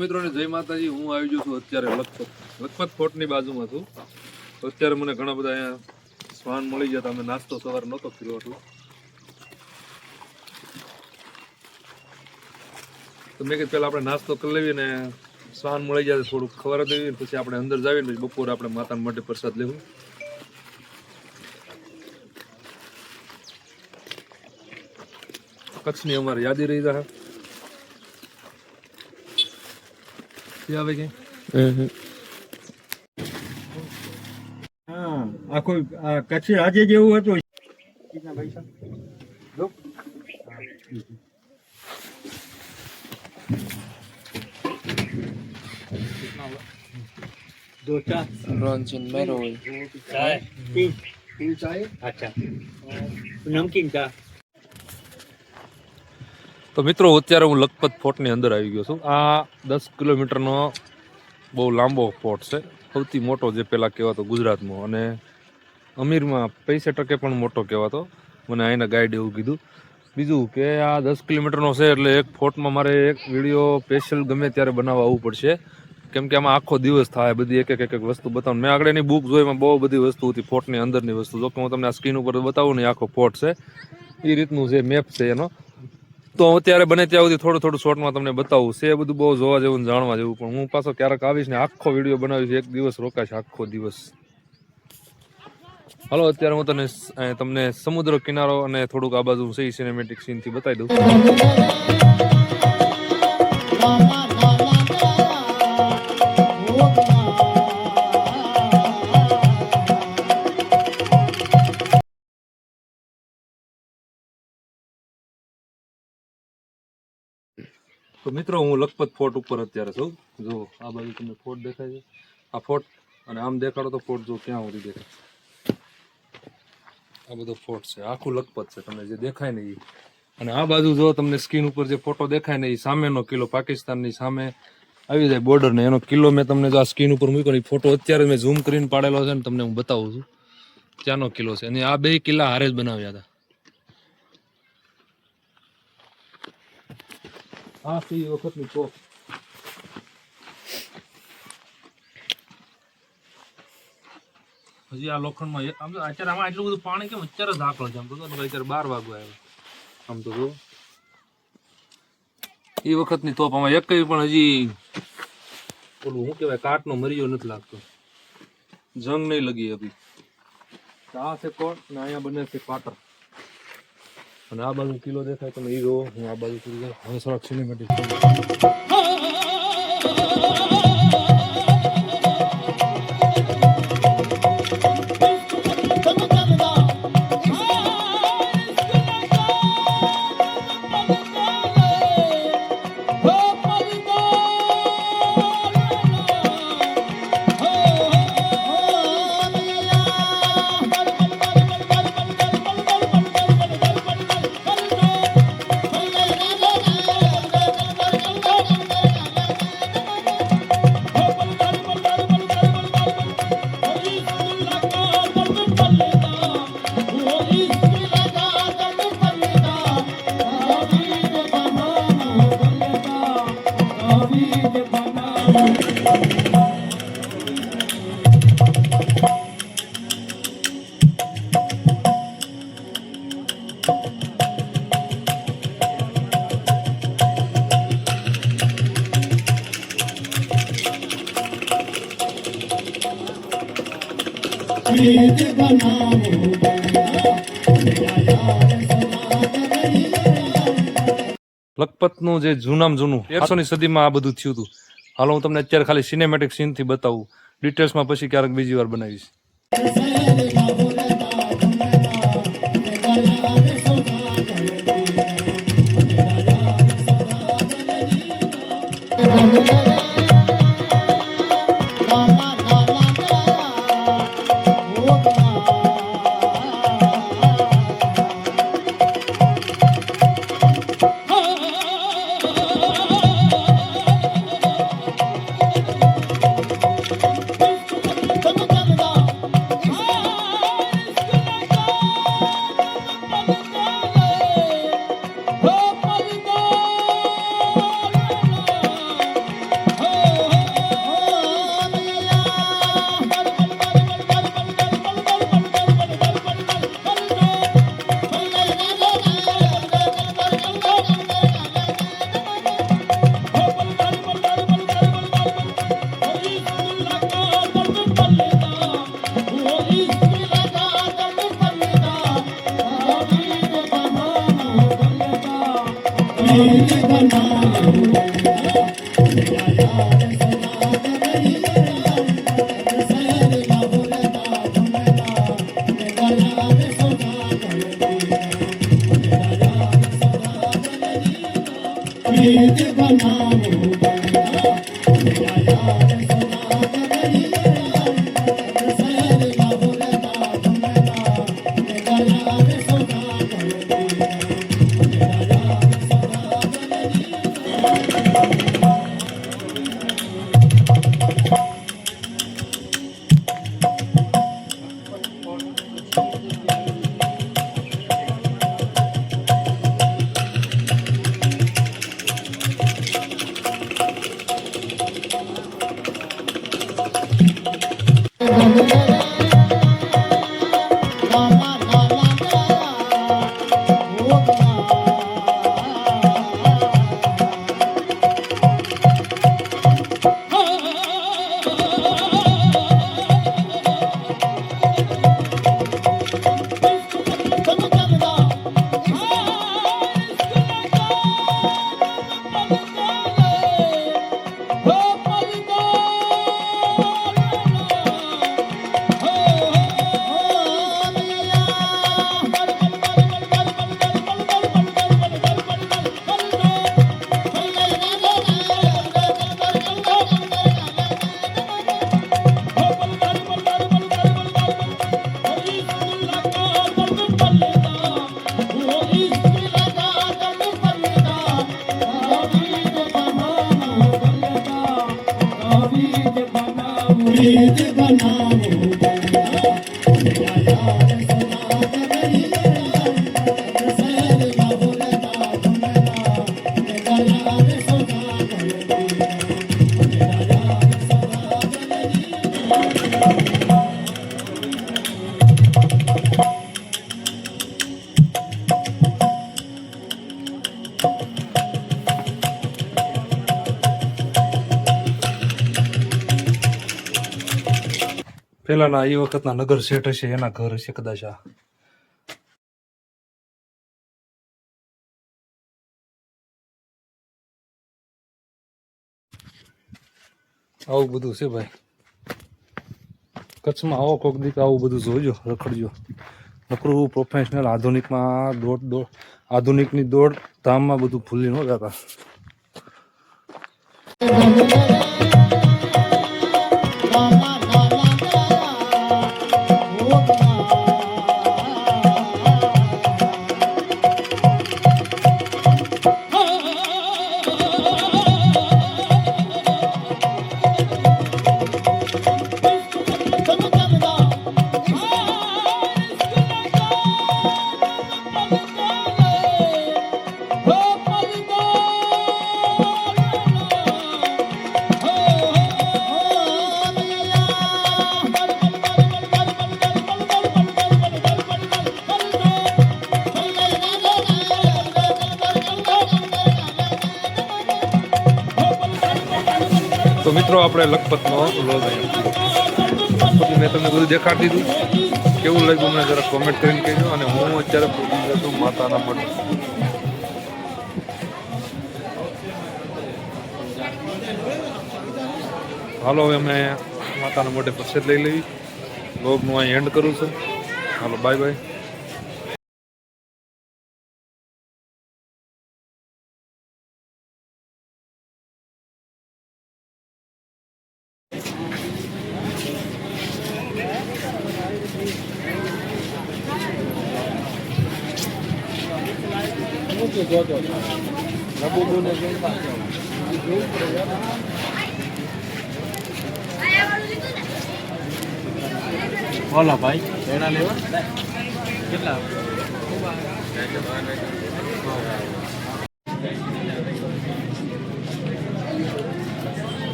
મિત્રોને જય માતાજી। હું આવી ગયો છું અત્યારે લખપત ફોર્ટની બાજુમાં છું। તો અત્યારે મને ઘણા બધા અહીંયા શ્વાન મળી ગયા। અમે નાસ્તો સવારે નહોતો કર્યો હતો, તો મેં કીધું પેલા આપણે નાસ્તો કરી લેવી ને શ્વાન મળી જાય થોડુંક ખબર દેવી, પછી આપણે અંદર જાવીને પછી બપોરે આપણે માતાના માટે પ્રસાદ લેવું। કચ્છની અમારી યાદી રહી જાય આવે કે આખું કચ્છ રાજ્ય જેવું હતું। दो चार रॉन्चिन में रोल चाय तीन चाय अच्छा नमकीन का। તો મિત્રો અત્યારે હું લખપત ફોર્ટની અંદર આવી ગયો છું। આ 10 કિલોમીટરનો બહુ લાંબો ફોર્ટ છે, સૌથી મોટો જે પહેલાં કહેવાતો ગુજરાતમાં, અને અમીરમાં 65% પણ મોટો કહેવાતો, મને અહીંના ગાઈડ એવું કીધું। બીજું કે આ 10 કિલોમીટરનો છે એટલે એક ફોર્ટમાં મારે એક વિડીયો સ્પેશિયલ ગમે ત્યારે બનાવવા આવવું પડશે, કેમ કે આમાં આખો દિવસ થાય બધી એક એક વસ્તુ બતાવું। મેં આગળ એની બુક જોઈ, એમાં બહુ બધી વસ્તુ હતી ફોર્ટની અંદરની વસ્તુ। જો કે હું તમને આ સ્ક્રીન ઉપર બતાવું ને આખો ફોર્ટ છે એ રીતનું છે, મેપ છે એનો। તો અત્યારે બને ત્યાં સુધી થોડું થોડું શોર્ટમાં તમને બતાવું છે, એ બધું બહુ જોવા જેવું જાણવા જેવું। પણ હું પાછો ક્યારેક આવીશ ને આખો વિડીયો બનાવીશ, એક દિવસ રોકાશ આખો દિવસ। હાલો અત્યારે હું તમને સમુદ્ર કિનારો અને થોડુંક આ બાજુ છે સિનેમેટિક સીનથી બતાવી દઉં। તો મિત્રો હું લખપત ફોર્ટ ઉપર અત્યારે છું। જો આ બાજુ તમને ફોર્ટ દેખાય છે, આ ફોર્ટ, અને આમ દેખાડો તો ફોર્ટ જો ક્યાં સુધી દેખાય, આ બધો ફોર્ટ છે, આખું લખપત છે તમને જે દેખાય ને એ। અને આ બાજુ જો તમને સ્ક્રીન ઉપર જે ફોટો દેખાય ને એ સામેનો કિલ્લો, પાકિસ્તાનની સામે આવી જાય બોર્ડર ને એનો કિલ્લો મેં તમને જો આ સ્ક્રીન ઉપર મૂક્યો ને ફોટો અત્યારે મેં ઝૂમ કરીને પાડેલો છે ને તમને હું બતાવું છું, ત્યાંનો કિલ્લો છે। અને આ બે કિલ્લા હારે જ બનાવ્યા હતા। આ છે એ વખતની તોપ। હજી આ લોખંડમાં આમ તો અત્યારે આમાં એટલું બધું પાણી કેમ અત્યારે જ આકળો છે, આમ તો અત્યારે 12 વાગવા આવ્યો આમ તો જો એ વખતની તોપ। આમાં એક પણ હજી ઓલું શું કહેવાય કાટનો મરીયો નથી લાગતો, જંગ નહીં લગી અભી। આ છે કોટ ને અહીંયા બને છે પાટર, અને આ બાજુ કિલ્લો દેખાય તમે હીરો, હું આ બાજુ હવે થોડાક સિનેમેટિક લખપતનું જે જૂનામાં જૂનું 1300ની સદીમાં આ બધું થયું હતું। હાલો હું તમને અત્યારે ખાલી સિનેમેટિક સીનથી બતાવું, ડિટેલ્સમાં પછી ક્યારેક બીજી વાર બનાવીશ। પેલાના એ વખતના નગર શેઠ હશે એના ઘર હશે કદાચ આ. આવું બધું છે ભાઈ કચ્છમાં. આવો કોક દીક આવું બધું જોજો, રખડજો. નકરું પ્રોફેશનલ આધુનિકમાં આધુનિકની દોડ ધામમાં બધું ભૂલી ન જતા. તો મિત્રો આપણે લખપતનો વ્લોગ પછી મેં તમને બધું દેખાડી દીધું. કેવું લાગ્યું મને જરા કોમેન્ટ કરીને કહેજો. અને હું અત્યારે પહોંચી ગયો છું માતાના મઢ. હાલો હવે અમે માતાના મઢે પ્રસાદ લઈ લેવી. વ્લોગનું અહીં એન્ડ કરું છું. હાલો બાય બાય. બોલો ભાઈ એના લેવા કેટલા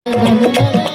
la la la la